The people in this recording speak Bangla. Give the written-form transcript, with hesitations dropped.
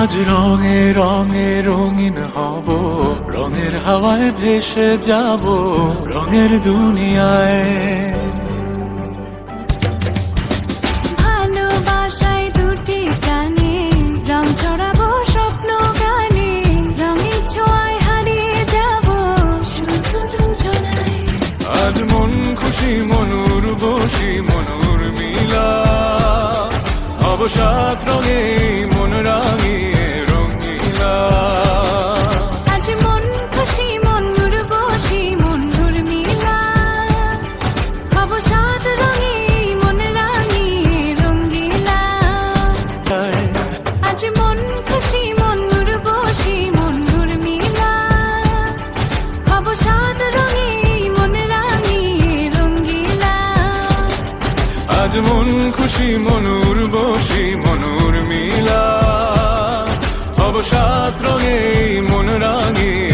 আজ রঙে রঙে রঙিন হব, রঙের হাওয়ায় ভেসে যাব রঙের দুনিয়ায়। ভালোবাসায় দুটি প্রাণে রং ছড়াবো স্বপ্ন গানে, রঙের ছোঁয়ায় হারিয়ে যাব শুধু দুজনায়। আজ মন খুশি মনুর বসি মনুর মিলা, হব সাত রঙে মন রাঙিয়ে রঙিলা। আজ মন খুশি মনুর বসি মনুর মিলা, হব সাত রঙে মন রাঙিয়ে রঙ্গিলা। আজ মন খুশি মনুর বসি মনুর মিলা, হব সাত রঙে মন রাঙিয়ে রঙ্গিলা। আজ মন খুশি মনুর বসি মনুর মিলা, হব সাত রঙে মন রাঙিয়ে